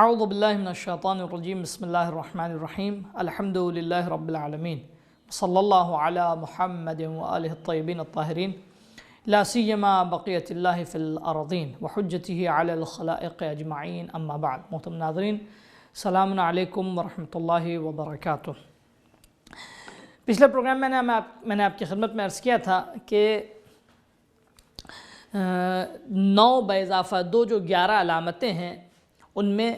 اعوذ باللہ من الشیطان الرجیم بسم اللہ الرحمن الرحیم الحمدللہ رب العالمین صلی اللہ علی محمد وآلہ الطیبین الطاہرین لا سیما بقیت اللہ فی الارضین وحجتہ علی الخلائق اجمعین اما بعد۔ محترم ناظرین، السلام علیکم ورحمۃ اللہ وبرکاتہ۔ پچھلے پروگرام میں نے آپ کی خدمت میں عرض کیا تھا کہ 9 باضافہ 2 جو 11 علامتیں ہیں ان میں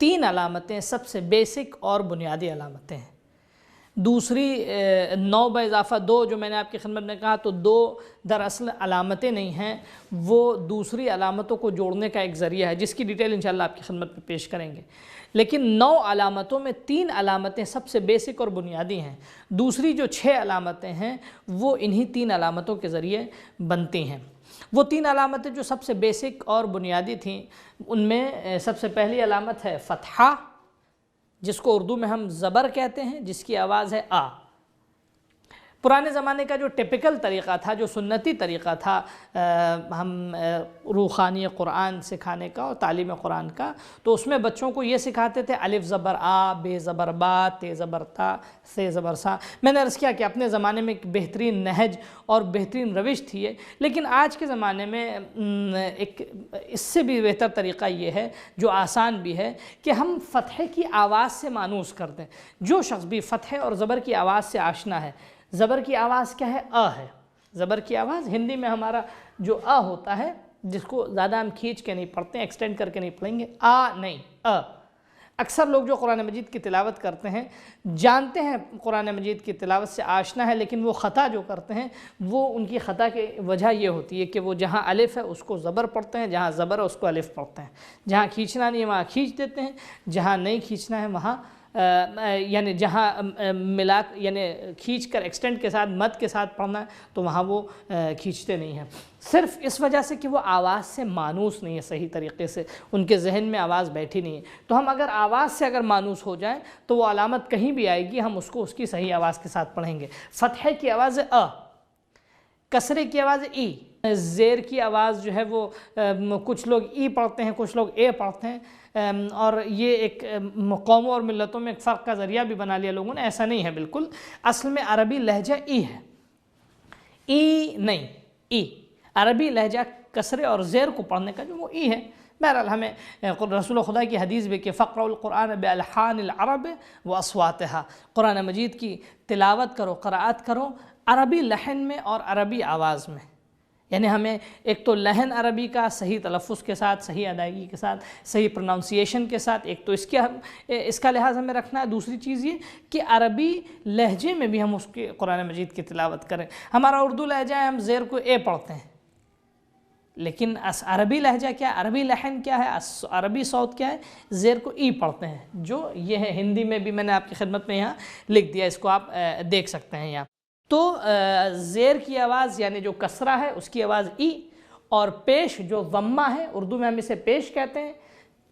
3 علامتیں سب سے بیسک اور بنیادی علامتیں ہیں۔ دوسری 9 باضافہ 2 جو میں نے آپ کی خدمت میں کہا تو 2 دراصل علامتیں نہیں ہیں، وہ دوسری علامتوں کو جوڑنے کا ایک ذریعہ ہے جس کی ڈیٹیل انشاءاللہ آپ کی خدمت میں پیش کریں گے۔ لیکن 9 علامتوں میں 3 علامتیں سب سے بیسک اور بنیادی ہیں، دوسری جو 6 علامتیں ہیں وہ انہی 3 علامتوں کے ذریعے بنتی ہیں۔ وہ 3 علامتیں جو سب سے بیسک اور بنیادی تھیں ان میں سب سے پہلی علامت ہے فتحہ، جس کو اردو میں ہم زبر کہتے ہیں، جس کی آواز ہے آ۔ پرانے زمانے کا جو ٹپیکل طریقہ تھا، جو سنتی طریقہ تھا ہم روخانی قرآن سکھانے کا اور تعلیم قرآن کا، تو اس میں بچوں کو یہ سکھاتے تھے الف زبر آ، بے زبر با، تے زبر تا، سے زبر سا۔ میں نے عرض کیا کہ اپنے زمانے میں ایک بہترین نہج اور بہترین روش تھی یہ، لیکن آج کے زمانے میں ایک اس سے بھی بہتر طریقہ یہ ہے جو آسان بھی ہے کہ ہم فتحے کی آواز سے مانوس کر دیں۔ جو شخص بھی فتحے اور زبر کی آواز سے آشنا ہے، زبر کی آواز کیا ہے؟ آ ہے۔ زبر کی آواز ہندی میں ہمارا جو آ ہوتا ہے، جس کو زیادہ ہم کھینچ کے نہیں پڑھتے ہیں، ایکسٹینڈ کر کے نہیں پڑھیں گے، آ نہیں، آ۔ اکثر لوگ جو قرآن مجید کی تلاوت کرتے ہیں جانتے ہیں قرآن مجید کی تلاوت سے آشنا ہے، لیکن وہ خطا جو کرتے ہیں وہ ان کی خطا کی وجہ یہ ہوتی ہے کہ وہ جہاں الف ہے اس کو زبر پڑھتے ہیں، جہاں زبر ہے اس کو الف پڑھتے ہیں، جہاں کھینچنا نہیں ہے وہاں کھینچ دیتے ہیں، جہاں نہیں کھینچنا ہے وہاں یعنی جہاں ملا یعنی کھینچ کر ایکسٹینڈ کے ساتھ مد کے ساتھ پڑھنا ہے تو وہاں وہ کھینچتے نہیں ہیں، صرف اس وجہ سے کہ وہ آواز سے مانوس نہیں ہے، صحیح طریقے سے ان کے ذہن میں آواز بیٹھی نہیں ہے۔ تو ہم اگر آواز سے اگر مانوس ہو جائیں تو وہ علامت کہیں بھی آئے گی، ہم اس کو اس کی صحیح آواز کے ساتھ پڑھیں گے۔ فتحے کی آواز ہے آ، کسرے کی آواز ہے ای، زیر کی آواز جو ہے وہ کچھ لوگ ای پڑھتے ہیں، کچھ لوگ اے پڑھتے ہیں، اور یہ ایک قوموں اور ملتوں میں ایک فرق کا ذریعہ بھی بنا لیا لوگوں نے۔ ایسا نہیں ہے بالکل، اصل میں عربی لہجہ ای ہے، ای نہیں، ای۔ عربی لہجہ کسرے اور زیر کو پڑھنے کا جو وہ ای ہے۔ بہرحال ہمیں رسول خدا کی حدیث بھی کہ فقرؤ القرآن بألحان العرب واصواتها، قرآن مجید کی تلاوت کرو، قرأت کرو عربی لحن میں اور عربی آواز میں، یعنی ہمیں ایک تو لحن عربی کا صحیح تلفظ کے ساتھ، صحیح ادائیگی کے ساتھ، صحیح پروننسیشن کے ساتھ، ایک تو اس کا لحاظ ہمیں رکھنا ہے۔ دوسری چیز یہ کہ عربی لہجے میں بھی ہم اس کے قرآن مجید کی تلاوت کریں۔ ہمارا اردو لہجہ ہے، ہم زیر کو اے پڑھتے ہیں، لیکن عربی لہجہ کیا ہے؟ عربی لحن کیا ہے؟ عربی صوت کیا ہے؟ زیر کو ای پڑھتے ہیں، جو یہ ہے ہندی میں بھی میں نے آپ کی خدمت میں یہاں لکھ دیا، اس کو آپ دیکھ سکتے ہیں یہاں۔ تو زیر کی آواز یعنی جو کسرہ ہے اس کی آواز ای، اور پیش جو ضمہ ہے، اردو میں ہم اسے پیش کہتے ہیں،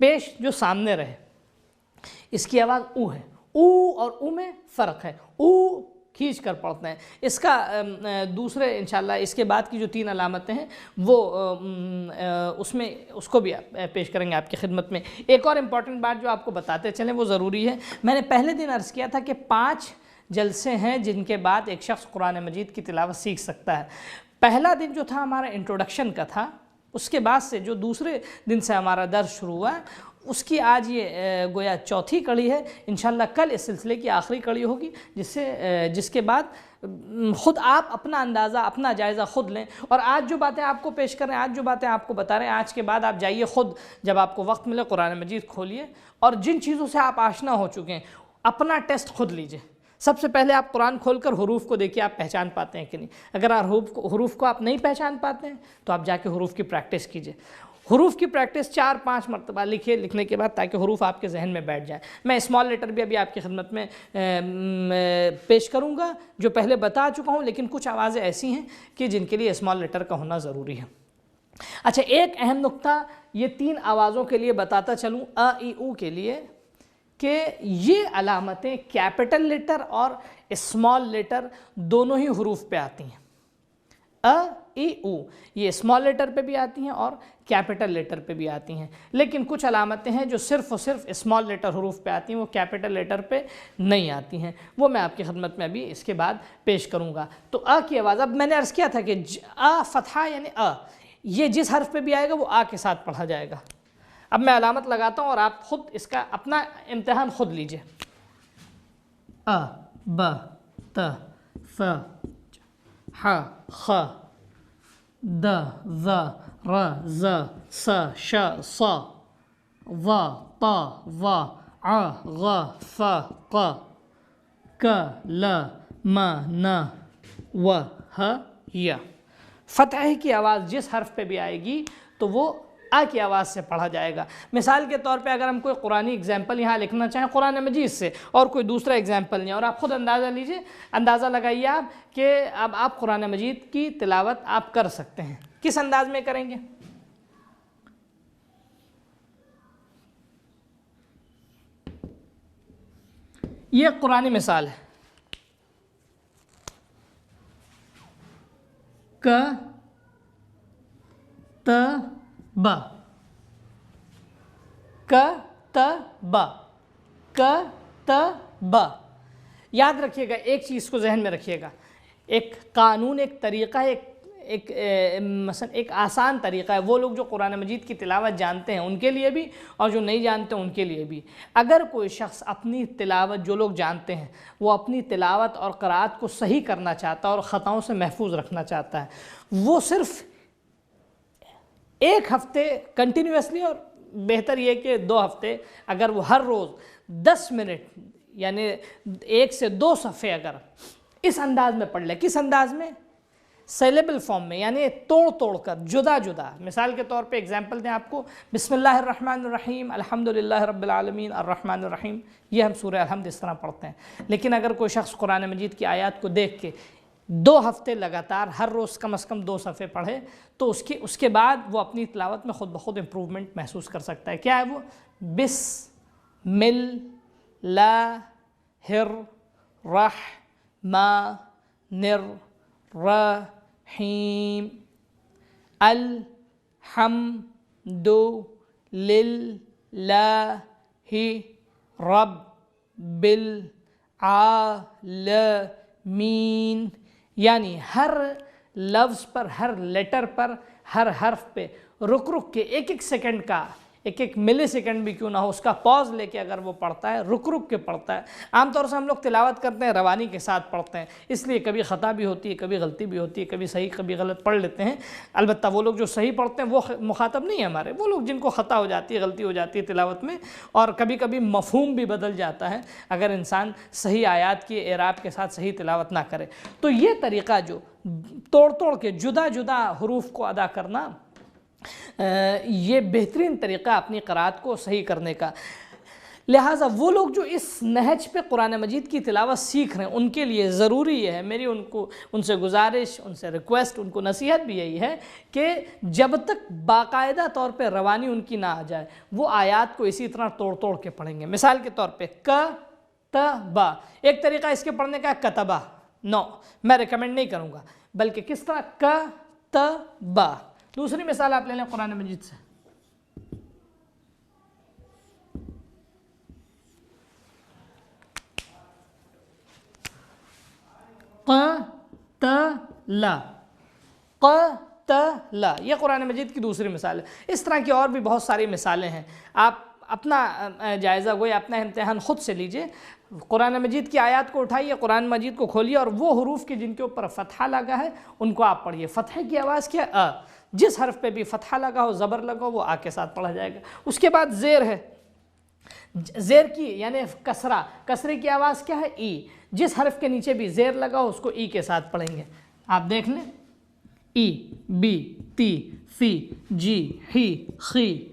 پیش جو سامنے رہے، اس کی آواز او ہے۔ او اور او میں فرق ہے، او کھینچ کر پڑھتے ہیں۔ اس کا دوسرے انشاءاللہ اس کے بعد کی جو 3 علامتیں ہیں وہ اس کو بھی پیش کریں گے آپ کی خدمت میں۔ ایک اور امپورٹنٹ بات جو آپ کو بتاتے چلیں وہ ضروری ہے، میں نے پہلے دن عرض کیا تھا کہ 5 جلسے ہیں جن کے بعد ایک شخص قرآن مجید کی تلاوت سیکھ سکتا ہے۔ پہلا دن جو تھا ہمارا انٹروڈکشن کا تھا، اس کے بعد سے جو دوسرے دن سے ہمارا درس شروع ہوا ہے اس کی آج یہ گویا 4تھی کڑی ہے۔ انشاءاللہ کل اس سلسلے کی آخری کڑی ہوگی، جس کے بعد خود آپ اپنا اندازہ، اپنا جائزہ خود لیں، اور آج جو باتیں آپ کو پیش کر رہے ہیں، آج جو باتیں آپ کو بتا رہے ہیں، آج کے بعد آپ جائیے خود جب آپ کو وقت ملے قرآن مجید کھولیے، اور جن چیزوں سے آپ آشنا ہو چکے ہیں اپنا ٹیسٹ خود لیجئے۔ سب سے پہلے آپ قرآن کھول کر حروف کو دیکھیے آپ پہچان پاتے ہیں کہ نہیں۔ اگر حروف کو آپ نہیں پہچان پاتے ہیں تو آپ جا کے حروف کی پریکٹس کیجئے۔ حروف کی پریکٹس 4-5 مرتبہ لکھنے کے بعد، تاکہ حروف آپ کے ذہن میں بیٹھ جائیں۔ میں اسمال لیٹر بھی ابھی آپ کی خدمت میں پیش کروں گا جو پہلے بتا چکا ہوں، لیکن کچھ آوازیں ایسی ہیں کہ جن کے لیے اسمال لیٹر کا ہونا ضروری ہے۔ اچھا، ایک اہم نقطہ یہ 3 آوازوں کے لیے بتاتا چلوں، ا ای او کے لیے، کہ یہ علامتیں کیپٹل لیٹر اور اسمال لیٹر دونوں ہی حروف پہ آتی ہیں۔ ای او، یہ اسمال لیٹر پہ بھی آتی ہیں اور کیپٹل لیٹر پہ بھی آتی ہیں، لیکن کچھ علامتیں ہیں جو صرف اور صرف اسمال لیٹر حروف پہ آتی ہیں، وہ کیپٹل لیٹر پہ نہیں آتی ہیں، وہ میں آپ کی خدمت میں ابھی اس کے بعد پیش کروں گا۔ تو کی آواز، اب میں نے عرض کیا تھا کہ فتحہ یعنی یہ جس حرف پہ بھی آئے گا وہ کے ساتھ پڑھا جائے گا۔ اب میں علامت لگاتا ہوں اور آپ خود اس کا اپنا امتحان خود لیجئے۔ ب ت ث ح خ د ذ ر ز س ش ص ظ ط ظ ع غ ف ق ک ل م ن و ہ ی۔ فتح کی آواز جس حرف پہ بھی آئے گی تو وہ کی آواز سے پڑھا جائے گا۔ مثال کے طور پہ اگر ہم کوئی قرآنی اگزامپل یہاں لکھنا چاہیں قرآن مجید سے اور کوئی دوسرا اگزامپل نہیں، اور آپ خود اندازہ لیجئے، اندازہ لگائیے آپ کہ اب آپ قرآن مجید کی تلاوت آپ کر سکتے ہیں، کس انداز میں کریں گے؟ یہ قرآنی مثال ہے، ک ت ب ک ت ب ک ت ب۔ یاد رکھیے گا، ایک چیز کو ذہن میں رکھیے گا، ایک قانون، ایک طریقہ ہے، مثلا ایک آسان طریقہ ہے، وہ لوگ جو قرآن مجید کی تلاوت جانتے ہیں ان کے لیے بھی اور جو نہیں جانتے ان کے لیے بھی۔ اگر کوئی شخص اپنی تلاوت، جو لوگ جانتے ہیں وہ اپنی تلاوت اور قرأت کو صحیح کرنا چاہتا ہے اور خطاؤں سے محفوظ رکھنا چاہتا ہے، وہ صرف ایک ہفتے کنٹینیوسلی، اور بہتر یہ کہ 2 ہفتے، اگر وہ ہر روز 10 منٹ یعنی 1 سے 2 صفحے اگر اس انداز میں پڑھ لے، کس انداز میں؟ سیلیبل فارم میں، یعنی توڑ کر، جدا جدا۔ مثال کے طور پہ اگزامپل دیں آپ کو، بسم اللہ الرحمن الرحیم الحمدللہ رب العالمین الرحمن الرحیم، یہ ہم سورہ الحمد اس طرح پڑھتے ہیں۔ لیکن اگر کوئی شخص قرآن مجید کی آیات کو دیکھ کے 2 ہفتے لگاتار ہر روز کم از کم 2 صفحے پڑھے تو اس کے بعد وہ اپنی تلاوت میں خود بخود امپروومنٹ محسوس کر سکتا ہے۔ کیا ہے وہ؟ بسم اللہ الرحمن الرحیم الحمد للہ رب العالمین، یعنی ہر لفظ پر، ہر لیٹر پر، ہر حرف پہ رک کے ایک سیکنڈ کا، ایک ملی سیکنڈ بھی کیوں نہ ہو، اس کا پاز لے کے اگر وہ پڑھتا ہے، رک کے پڑھتا ہے۔ عام طور سے ہم لوگ تلاوت کرتے ہیں، روانی کے ساتھ پڑھتے ہیں، اس لیے کبھی خطا بھی ہوتی ہے، کبھی غلطی بھی ہوتی ہے، کبھی صحیح کبھی غلط پڑھ لیتے ہیں۔ البتہ وہ لوگ جو صحیح پڑھتے ہیں وہ مخاطب نہیں ہے ہمارے، وہ لوگ جن کو خطا ہو جاتی ہے، غلطی ہو جاتی ہے تلاوت میں، اور کبھی کبھی مفہوم بھی بدل جاتا ہے اگر انسان صحیح آیات کی اعراب کے ساتھ صحیح تلاوت نہ کرے۔ تو یہ طریقہ جو توڑ کے جدا جدا حروف کو ادا کرنا، یہ بہترین طریقہ اپنی قرأت کو صحیح کرنے کا۔ لہٰذا وہ لوگ جو اس نہج پہ قرآن مجید کی تلاوت سیکھ رہے ہیں ان کے لیے ضروری ہے، میری ان سے گزارش، ان سے ریکویسٹ، ان کو نصیحت بھی یہی ہے کہ جب تک باقاعدہ طور پہ روانی ان کی نہ آ جائے وہ آیات کو اسی طرح توڑ کے پڑھیں گے۔ مثال کے طور پہ کتبہ، ایک طریقہ اس کے پڑھنے کا ہے کتبہ، میں ریکمنڈ نہیں کروں گا، بلکہ کس طرح؟ کتبہ۔ دوسری مثال آپ لے لیں قرآن مجید سے، قتل، قتل، یہ قرآن مجید کی دوسری مثال ہے۔ اس طرح کی اور بھی بہت ساری مثالیں ہیں، آپ اپنا جائزہ گویا اپنا امتحان خود سے لیجئے، قرآن مجید کی آیات کو اٹھائیے، قرآن مجید کو کھولیے اور وہ حروف کے جن کے اوپر فتحہ لگا ہے ان کو آپ پڑھیے۔ فتحہ کی آواز کیا ہے؟ جس حرف پہ بھی فتحہ لگا ہو، زبر لگا ہو، وہ کے ساتھ پڑھا جائے گا۔ اس کے بعد زیر ہے، زیر کی یعنی کسرے کی آواز کیا ہے؟ ای، جس حرف کے نیچے بھی زیر لگا ہو اس کو ای کے ساتھ پڑھیں گے۔ آپ دیکھ لیں، ای، بی، تی، فی، جی، ہی، خی،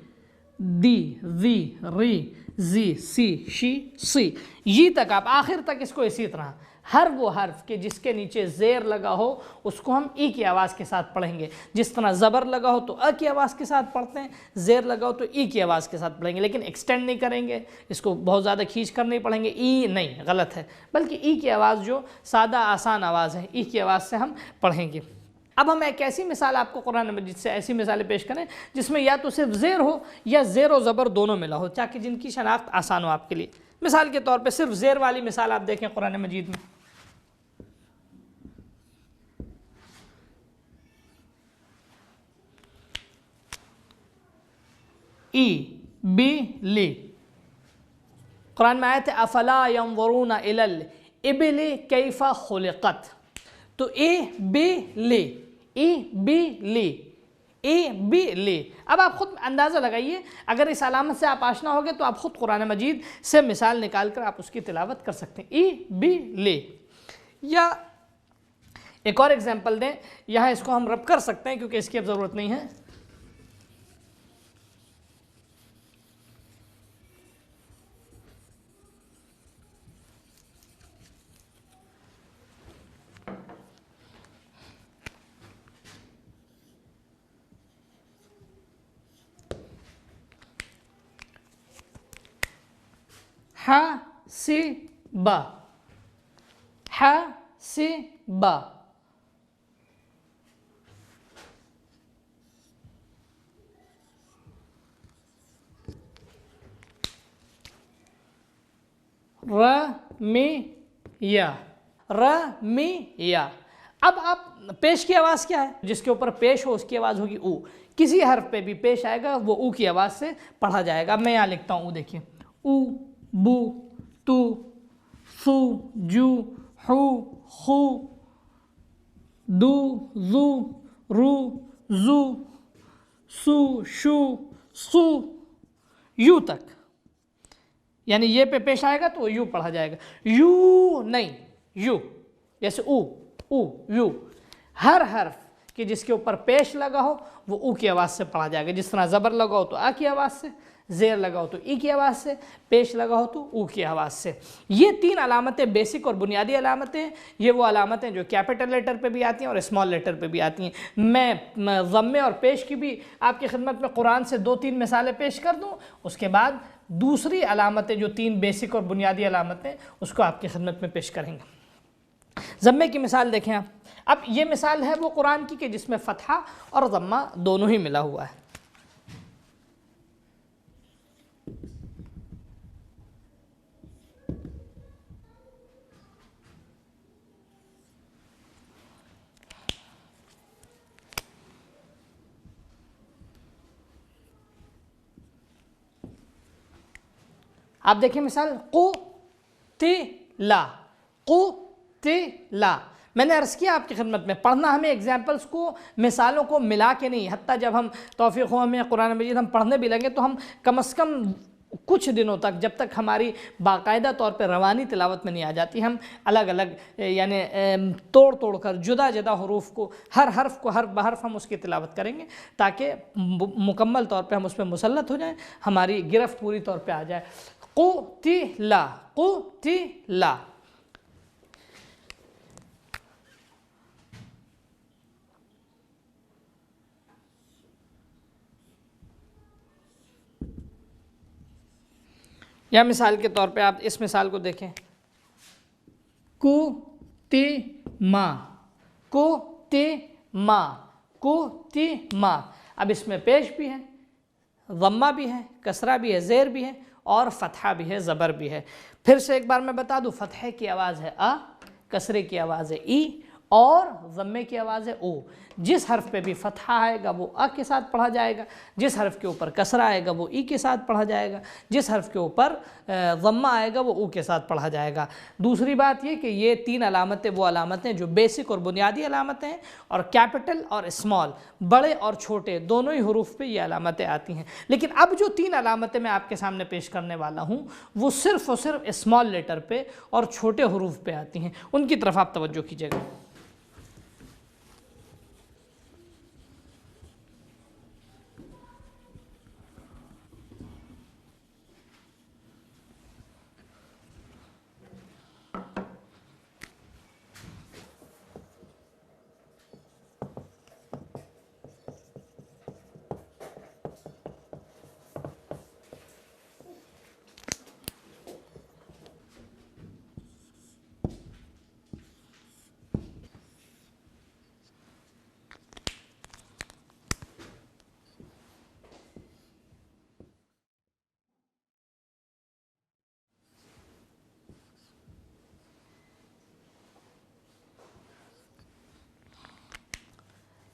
دی، زی، ری، زی، سی، شی، سی، یہ تک آپ آخر تک اس کو اسی طرح ہر وہ حرف کے جس کے نیچے زیر لگا ہو اس کو ہم ای کی آواز کے ساتھ پڑھیں گے۔ جس طرح زبر لگا ہو تو کی آواز کے ساتھ پڑھتے ہیں، زیر لگا ہو تو ای کی آواز کے ساتھ پڑھیں گے، لیکن ایکسٹینڈ نہیں کریں گے، اس کو بہت زیادہ کھینچ کر نہیں پڑھیں گے، ای نہیں، غلط ہے، بلکہ ای کی آواز جو سادہ آسان آواز ہے، ای کی آواز سے ہم پڑھیں گے۔ اب ہم ایک ایسی مثال آپ کو قرآن مجید سے ایسی مثالیں پیش کریں جس میں یا تو صرف زیر ہو یا زیر و زبر دونوں ملا ہو، تاکہ جن کی شناخت آسان ہو آپ کے لیے۔ مثال کے طور پہ صرف زیر والی مثال آپ دیکھیں قرآن مجید میں، ای بی لی، قرآن میں آیت ہے افلا ینظرون الی الابل کیف خلقت، تو اے بی لی، اے بی لی، اے بی لی۔ اب آپ خود اندازہ لگائیے، اگر اس علامت سے آپ آشنا ہوگے تو آپ خود قرآن مجید سے مثال نکال کر آپ اس کی تلاوت کر سکتے ہیں، ای بی لی۔ یا ایک اور ایگزامپل دیں، یہاں اس کو ہم رب کر سکتے ہیں کیونکہ اس کی اب ضرورت نہیں ہے۔ حاسب، حاسب، رمیہ، رمیہ۔ اب آپ پیش کی آواز کیا ہے؟ جس کے اوپر پیش ہو اس کی آواز ہوگی او، کسی حرف پہ بھی پیش آئے گا وہ او کی آواز سے پڑھا جائے گا۔ میں یہاں لکھتا ہوں او، دیکھیے، او، بو، تو، سو، جو، حو، خو، دو، زو، رو، زو، سو، شو، سو، یو تک، یعنی یہ پہ پیش آئے گا تو یو پڑھا جائے گا، یو نہیں، یو، جیسے او، او، یو۔ ہر حرف کہ جس کے اوپر پیش لگا ہو وہ او کی آواز سے پڑھا جائے گا، جس طرح زبر لگا ہو تو آ کی آواز سے، زیر لگا ہو تو ای کی آواز سے، پیش لگا ہو تو او کی آواز سے۔ یہ تین علامتیں بیسک اور بنیادی علامتیں، یہ وہ علامتیں جو کیپٹل لیٹر پہ بھی آتی ہیں اور اسمال لیٹر پہ بھی آتی ہیں۔ میں ضمے اور پیش کی بھی آپ کی خدمت میں قرآن سے 2-3 مثالیں پیش کر دوں، اس کے بعد دوسری علامتیں جو 3 بیسک اور بنیادی علامتیں اس کو آپ کی خدمت میں پیش کریں گے۔ ضمے کی مثال دیکھیں آپ، اب یہ مثال ہے وہ قرآن کی کہ جس میں فتحہ اور ضمہ دونوں ہی ملا ہوا ہے۔ آپ دیکھیں مثال قُتِلَ، قُتِلَ۔ میں نے عرض کیا آپ کی خدمت میں، پڑھنا ہمیں ایگزامپلس کو، مثالوں کو ملا کے نہیں، حتیٰ جب ہم توفیق ہو ہمیں قرآن مجید ہم پڑھنے بھی لگے تو ہم کم از کم کچھ دنوں تک، جب تک ہماری باقاعدہ طور پہ روانی تلاوت میں نہیں آ جاتی، ہم الگ الگ یعنی توڑ توڑ کر جدا جدا حروف کو، ہر حرف کو حرف بحرف ہم اس کی تلاوت کریں گے تاکہ مکمل طور پہ ہم اس پہ مسلط ہو جائیں، ہماری گرفت پوری طور پہ آ جائے۔ قُتِلَ، قُتِلَ۔ یا مثال کے طور پہ آپ اس مثال کو دیکھیں، کُتِمَ، کُتِمَ، کُتِمَ۔ اب اس میں پیش بھی ہے، ضمہ بھی ہے، کسرہ بھی ہے، زیر بھی ہے اور فتحہ بھی ہے، زبر بھی ہے۔ پھر سے ایک بار میں بتا دوں، فتحے کی آواز ہے آ، کسرے کی آواز ہے ای اور ضمے کی آواز ہے او۔ جس حرف پہ بھی فتحہ آئے گا وہ آ کے ساتھ پڑھا جائے گا، جس حرف کے اوپر کسرہ آئے گا وہ ای کے ساتھ پڑھا جائے گا، جس حرف کے اوپر ضمہ آئے گا وہ او کے ساتھ پڑھا جائے گا۔ دوسری بات یہ کہ یہ 3 علامتیں وہ علامتیں جو بیسک اور بنیادی علامتیں ہیں، اور کیپٹل اور اسمال، بڑے اور چھوٹے دونوں ہی حروف پہ یہ علامتیں آتی ہیں۔ لیکن اب جو 3 علامتیں میں آپ کے سامنے پیش کرنے والا ہوں وہ صرف اور صرف اسمال لیٹر پہ اور چھوٹے حروف پہ آتی ہیں، ان کی طرف آپ توجہ کیجیے گا۔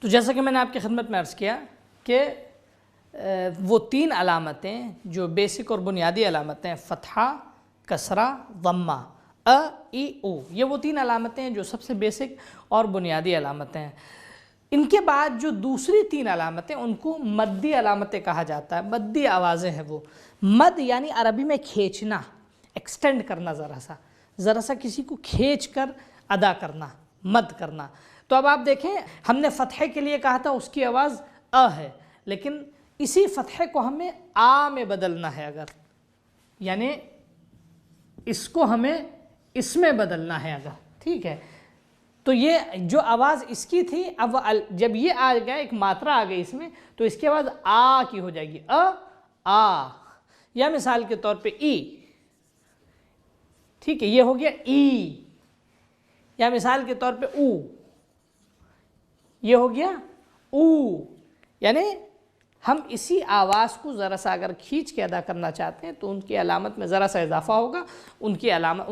تو جیسا کہ میں نے آپ کی خدمت میں عرض کیا کہ وہ 3 علامتیں جو بیسک اور بنیادی علامتیں، فتحہ، کسرہ، ضمہ، ای او، یہ وہ 3 علامتیں ہیں جو سب سے بیسک اور بنیادی علامتیں ہیں۔ ان کے بعد جو دوسری 3 علامتیں ان کو مدی علامتیں کہا جاتا ہے، مدی آوازیں ہیں وہ۔ مد یعنی عربی میں کھینچنا، ایکسٹینڈ کرنا، ذرا سا کسی کو کھینچ کر ادا کرنا، مد کرنا۔ تو اب آپ دیکھیں ہم نے فتحے کے لیے کہا تھا اس کی آواز ہے، لیکن اسی فتحے کو ہمیں میں بدلنا ہے، اگر یعنی اس کو ہمیں اس میں بدلنا ہے اگر، ٹھیک ہے، تو یہ جو آواز اس کی تھی، اب جب یہ آ گیا، ایک ماترا آ گئی اس میں، تو اس کی آواز کی ہو جائے گی، یا مثال کے طور پہ ای، ٹھیک ہے، یہ ہو گیا ای، یا مثال کے طور پہ او، یہ ہو گیا او، یعنی ہم اسی آواز کو ذرا سا اگر کھینچ کے ادا کرنا چاہتے ہیں تو ان کی علامت میں ذرا سا اضافہ ہوگا، ان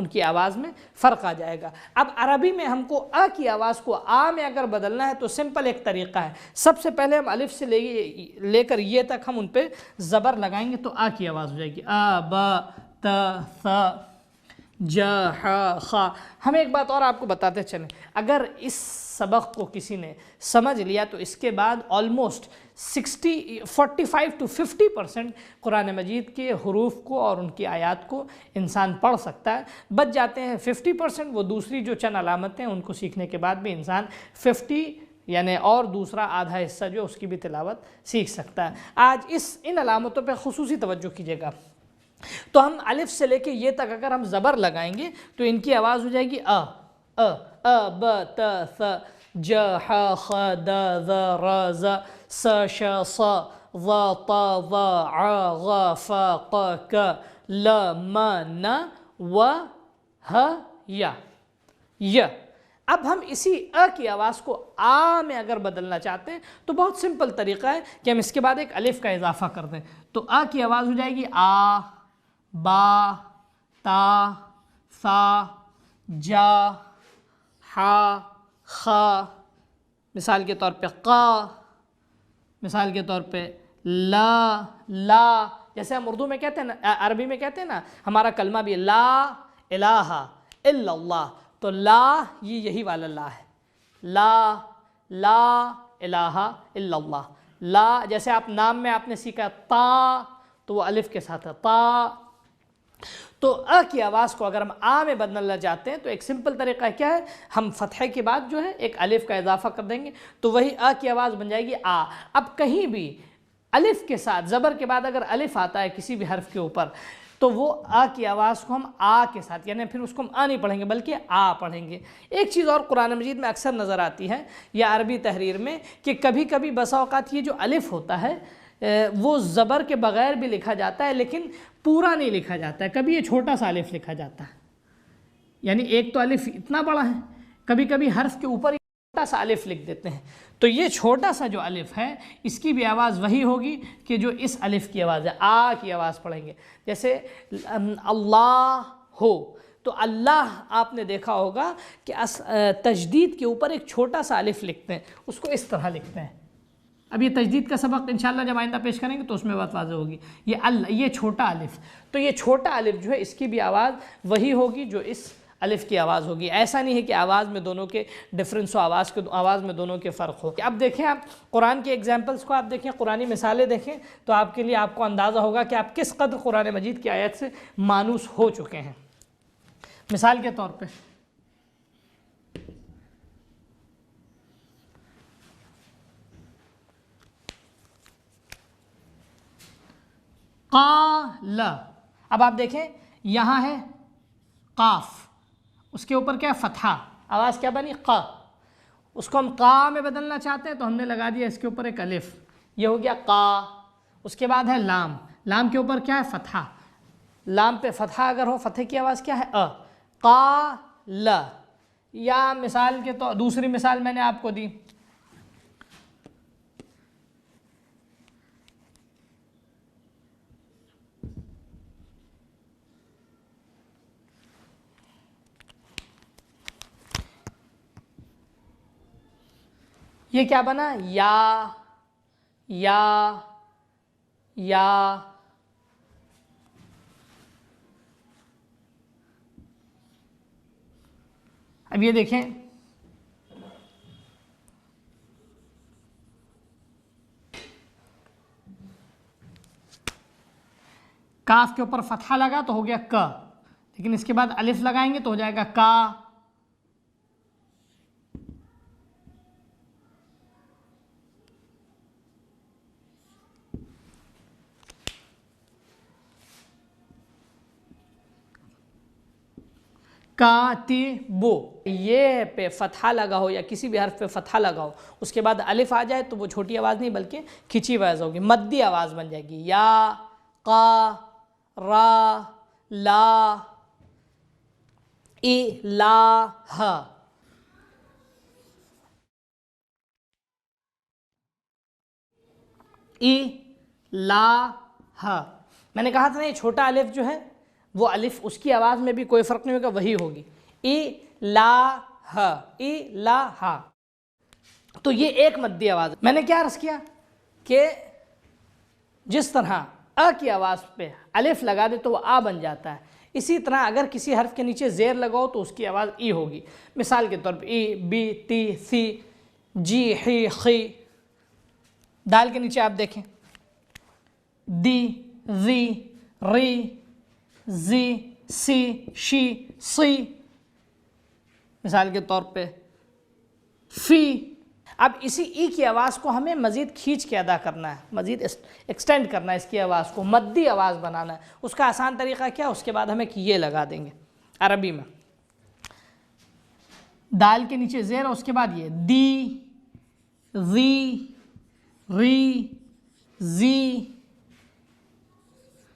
کی آواز میں فرق آ جائے گا۔ اب عربی میں ہم کو کی آواز کو میں اگر بدلنا ہے تو سمپل ایک طریقہ ہے، سب سے پہلے ہم الف سے لے کر یہ تک ہم ان پہ زبر لگائیں گے تو کی آواز ہو جائے گی، ب ت ث ج ح خ۔ ہم ایک بات اور آپ کو بتاتے چلیں، اگر اس سبق کو کسی نے سمجھ لیا تو اس کے بعد آلموسٹ 45 to 50% قرآن مجید کے حروف کو اور ان کی آیات کو انسان پڑھ سکتا ہے، بچ جاتے ہیں 50%، وہ دوسری جو چند علامتیں ان کو سیکھنے کے بعد بھی انسان 50 یعنی اور دوسرا آدھا حصہ جو اس کی بھی تلاوت سیکھ سکتا ہے۔ آج ان علامتوں پہ خصوصی توجہ کیجیے گا۔ تو ہم الف سے لے کے یہ تک اگر ہم زبر لگائیں گے تو ان کی آواز ہو جائے گی ب ت ث ج ح خ د ذ ر ز س ش ص ظ ط ظ ع غ ف ق ك ل م ن و ہ ی۔ اب ہم اسی کی آواز کو میں اگر بدلنا چاہتے ہیں تو بہت سمپل طریقہ ہے کہ ہم اس کے بعد ایک الف کا اضافہ کر دیں، تو کی آواز ہو جائے گی با تا ثا جا ہا خ، مثال کے طور پہ مثال کے طور پہ لا، جیسے ہم اردو میں کہتے ہیں نا، عربی میں کہتے ہیں نا، ہمارا کلمہ بھی لا الہ الا اللہ، تو یہی والا لا ہے، لا الہ الا اللہ، لا۔ جیسے آپ نام میں آپ نے سیکھا تو وہ الف کے ساتھ ہے تا، تو کی آواز کو اگر ہم میں بدلنا چاہتے ہیں تو ایک سمپل طریقہ کیا ہے، ہم فتحے کے بعد جو ہے ایک الف کا اضافہ کر دیں گے تو وہی کی آواز بن جائے گی اب کہیں بھی الف کے ساتھ زبر کے بعد اگر الف آتا ہے کسی بھی حرف کے اوپر تو وہ کی آواز کو ہم کے ساتھ، یعنی پھر اس کو ہم نہیں پڑھیں گے بلکہ پڑھیں گے۔ ایک چیز اور قرآن مجید میں اکثر نظر آتی ہے یا عربی تحریر میں کہ کبھی کبھی بسا اوقات یہ جو الف ہوتا ہے وہ زبر کے بغیر بھی لکھا جاتا ہے لیکن پورا نہیں لکھا جاتا ہے، کبھی یہ چھوٹا سا الف لکھا جاتا ہے، یعنی ایک تو الف اتنا بڑا ہے، کبھی کبھی حرف کے اوپر چھوٹا سا الف لکھ دیتے ہیں، تو یہ چھوٹا سا جو الف ہے اس کی بھی آواز وہی ہوگی کہ جو اس الف کی آواز ہے، کی آواز پڑھیں گے۔ جیسے اللہ ہو تو اللہ آپ نے دیکھا ہوگا کہ تجدید کے اوپر ایک چھوٹا سا الف لکھتے ہیں، اس کو اس طرح لکھتے ہیں۔ اب یہ تجدید کا سبق انشاءاللہ جب آئندہ پیش کریں گے تو اس میں بات واضح ہوگی، یہ چھوٹا الف، تو یہ چھوٹا الف جو ہے اس کی بھی آواز وہی ہوگی جو اس الف کی آواز ہوگی۔ ایسا نہیں ہے کہ آواز میں دونوں کے ڈفرنس ہو، آواز میں دونوں کے فرق ہو۔ اب دیکھیں آپ قرآن کے ایگزامپلس کو، آپ دیکھیں قرآنی مثالیں دیکھیں تو آپ کے لیے آپ کو اندازہ ہوگا کہ آپ کس قدر قرآن مجید کی آیت سے مانوس ہو چکے ہیں۔ مثال کے طور پہ قال، اب آپ دیکھیں یہاں ہے قاف، اس کے اوپر کیا ہے فتحہ، آواز کیا بنی اس کو ہم میں بدلنا چاہتے ہیں تو ہم نے لگا دیا اس کے اوپر ایک الف، یہ ہو گیا اس کے بعد ہے لام کے اوپر کیا ہے فتحہ، لام پہ فتحہ اگر ہو، فتح کی آواز کیا ہے قال، یا مثال کے تو دوسری مثال میں نے آپ کو دی، یہ کیا بنا؟ یا اب یہ دیکھیں کاف کے اوپر فتحہ لگا تو ہو گیا ک، لیکن اس کے بعد الف لگائیں گے تو ہو جائے گا کا۔ کاتبو، یہ پہ فتحہ لگا ہو یا کسی بھی حرف پہ فتحہ لگا ہو اس کے بعد الف آ جائے تو وہ چھوٹی آواز نہیں بلکہ کھچی آواز ہوگی، مدی آواز بن جائے گی۔ یا، قا، را، لا، الہ، الہ۔ میں نے کہا تھا نا یہ چھوٹا الف جو ہے وہ الف اس کی آواز میں بھی کوئی فرق نہیں ہوگا، وہی ہوگی الہ، الہ۔ تو یہ ایک مدی آواز ہے۔ میں نے کیا عرض کیا کہ جس طرح ا کی آواز پہ الف لگا دے تو وہ آ بن جاتا ہے، اسی طرح اگر کسی حرف کے نیچے زیر لگاؤ تو اس کی آواز ای ہوگی۔ مثال کے طور پہ ای، بی، تی، سی، جی، حی، خی۔ دال کے نیچے آپ دیکھیں دی، زی، ری، زی، سی، شی، سی، مثال کے طور پہ فی۔ اب اسی ای کی آواز کو ہمیں مزید کھینچ کے ادا کرنا ہے، مزید ایکسٹینڈ کرنا ہے، اس کی آواز کو مدی آواز بنانا ہے۔ اس کا آسان طریقہ کیا؟ اس کے بعد ہمیں یہ لگا دیں گے عربی میں، دال کے نیچے زیر ہے، اس کے بعد یہ دی، زی، ری، زی،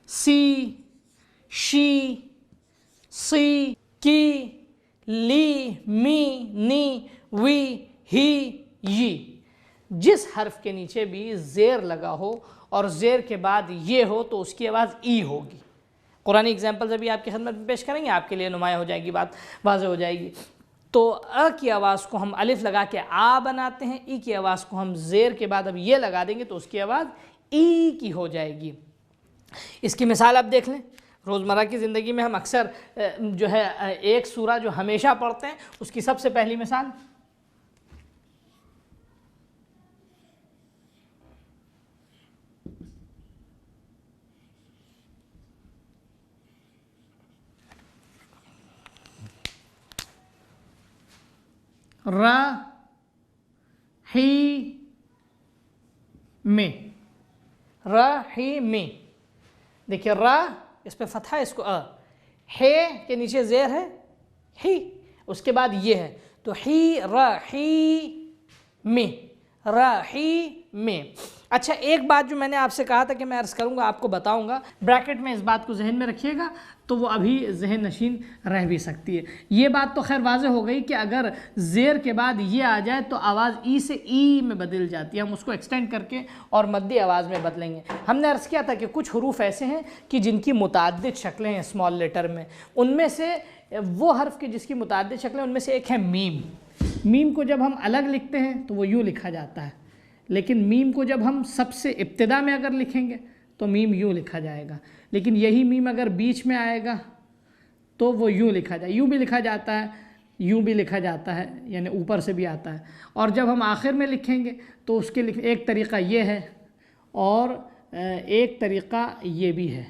سی، شی، سی، کی، لی، می، نی، وی، ہی، یی۔ جس حرف کے نیچے بھی زیر لگا ہو اور زیر کے بعد یہ ہو تو اس کی آواز ای ہوگی۔ قرآنی اگزامپلز ابھی آپ کی خدمت میں پیش کریں گے، آپ کے لیے نمایاں ہو جائے گی، بات واضح ہو جائے گی۔ تو ا کی آواز کو ہم الف لگا کے آ بناتے ہیں، ای کی آواز کو ہم زیر کے بعد اب یہ لگا دیں گے تو اس کی آواز ای کی ہو جائے گی۔ اس کی مثال آپ دیکھ لیں، روزمرہ کی زندگی میں ہم اکثر جو ہے ایک سورہ جو ہمیشہ پڑھتے ہیں اس کی سب سے پہلی مثال رحیم۔ دیکھیے را اس پہ فتحہ ہے، اس کو ہے کے نیچے زیر ہے ہی، اس کے بعد یہ ہے تو ہی، رحیم، رحیم۔ اچھا ایک بات جو میں نے آپ سے کہا تھا کہ میں عرض کروں گا، آپ کو بتاؤں گا، بریکٹ میں اس بات کو ذہن میں رکھیے گا تو وہ ابھی ذہن نشین رہ بھی سکتی ہے۔ یہ بات تو خیر واضح ہو گئی کہ اگر زیر کے بعد یہ آ جائے تو آواز ای سے ای میں بدل جاتی ہے، ہم اس کو ایکسٹینڈ کر کے اور مدی آواز میں بدلیں گے۔ ہم نے عرض کیا تھا کہ کچھ حروف ایسے ہیں کہ جن کی متعدد شکلیں ہیں اسمال لیٹر میں، ان میں سے وہ حرف کی جس کی متعدد شکلیں ان میں سے ایک ہے میم۔ میم کو جب ہم الگ لکھتے ہیں تو وہ یوں لکھا جاتا ہے، لیکن میم کو جب ہم سب سے ابتدا میں اگر لکھیں گے تو میم یوں لکھا جائے گا، لیکن یہی میم اگر بیچ میں آئے گا تو وہ یوں لکھا جائے، یوں بھی لکھا جاتا ہے، یوں بھی لکھا جاتا ہے، یعنی اوپر سے بھی آتا ہے۔ اور جب ہم آخر میں لکھیں گے تو اس کے ایک طریقہ یہ ہے اور ایک طریقہ یہ بھی ہے۔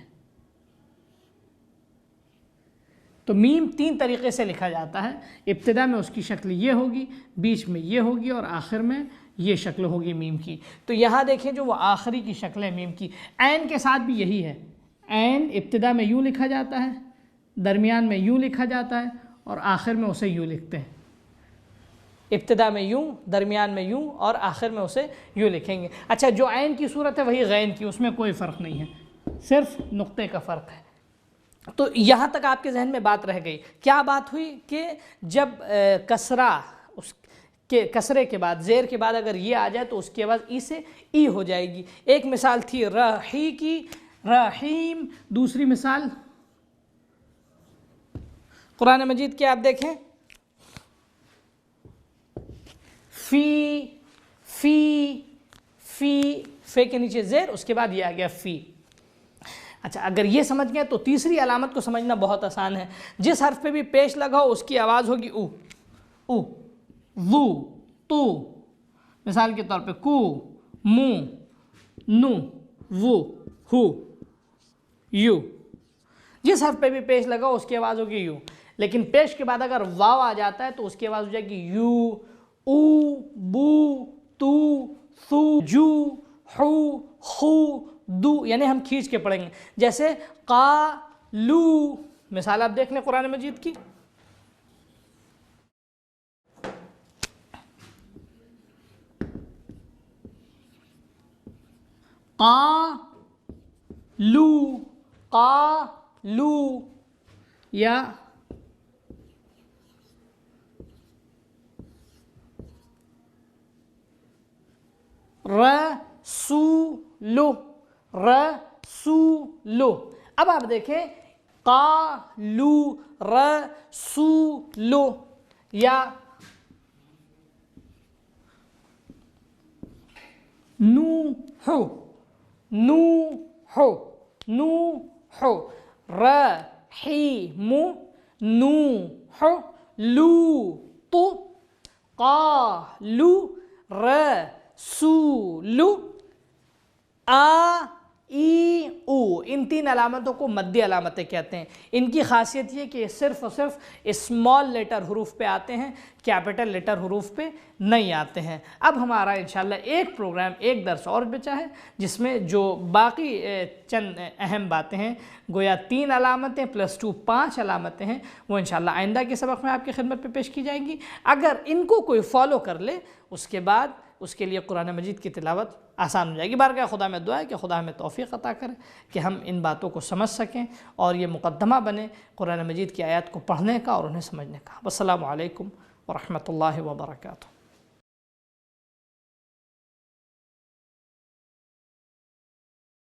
تو میم تین طریقے سے لکھا جاتا ہے، ابتدا میں اس کی شکل یہ ہوگی، بیچ میں یہ ہوگی اور آخر میں یہ شکل ہوگی میم کی۔ تو یہاں دیکھیں جو وہ آخری کی شکل ہے میم کی، عین کے ساتھ بھی یہی ہے، عین ابتدا میں یوں لکھا جاتا ہے، درمیان میں یوں لکھا جاتا ہے اور آخر میں اسے یوں لکھتے ہیں۔ ابتدا میں یوں، درمیان میں یوں اور آخر میں اسے یوں لکھیں گے۔ اچھا جو عین کی صورت ہے وہی غین کی، اس میں کوئی فرق نہیں ہے، صرف نقطے کا فرق ہے۔ تو یہاں تک آپ کے ذہن میں بات رہ گئی۔ کیا بات ہوئی کہ جب کسرہ اس کے کسرے کے بعد زیر کے بعد اگر یہ آ جائے تو اس کی آواز ای سے ای ہو جائے گی۔ ایک مثال تھی رحی کی، رحیم۔ دوسری مثال قرآن مجید کے آپ دیکھیں فی، فے کے نیچے زیر، اس کے بعد یہ آ گیا فی۔ اچھا اگر یہ سمجھ گئے تو تیسری علامت کو سمجھنا بہت آسان ہے، جس حرف پہ بھی پیش لگاؤ اس کی آواز ہوگی او، وو، تو، مثال کے طور پہ کو، مو، نو، وو، ہو، یو، جس حرف پہ بھی پیش لگاؤ اس کی آواز ہوگی یو، لیکن پیش کے بعد اگر واو آ جاتا ہے تو اس کی آواز ہو جائے گی یو، او، بو، تو، ثو، جو، حو، خو، دو، یعنی ہم کھینچ کے پڑھیں گے، جیسے قالو، مثال آپ دیکھ لیں قرآن مجید کی، قالو یا رسولو، رسولو۔ اب آپ دیکھیں قالو، رسولو یا نوح، نوح، نوح، رحیم، نوح، لوط، قالو، رسول، ای، او۔ ان تین علامتوں کو مدی علامتیں کہتے ہیں۔ ان کی خاصیت یہ کہ یہ صرف اور صرف اسمال لیٹر حروف پہ آتے ہیں، کیپٹل لیٹر حروف پہ نہیں آتے ہیں۔ اب ہمارا انشاءاللہ ایک پروگرام، ایک درس اور بچا ہے، جس میں جو باقی چند اہم باتیں ہیں، گویا 3 علامتیں +2 5 علامتیں ہیں، وہ انشاءاللہ آئندہ کے سبق میں آپ کی خدمت پہ پیش کی جائیں گی۔ اگر ان کو کوئی فالو کر لے اس کے بعد اس کے لیے قرآن مجید کی تلاوت آسان ہو جائے گی۔ بارگاہ خدا میں دعا ہے کہ خدا ہمیں توفیق عطا کرے کہ ہم ان باتوں کو سمجھ سکیں اور یہ مقدمہ بنے قرآن مجید کی آیات کو پڑھنے کا اور انہیں سمجھنے کا۔ والسلام علیکم ورحمۃ اللہ وبرکاتہ۔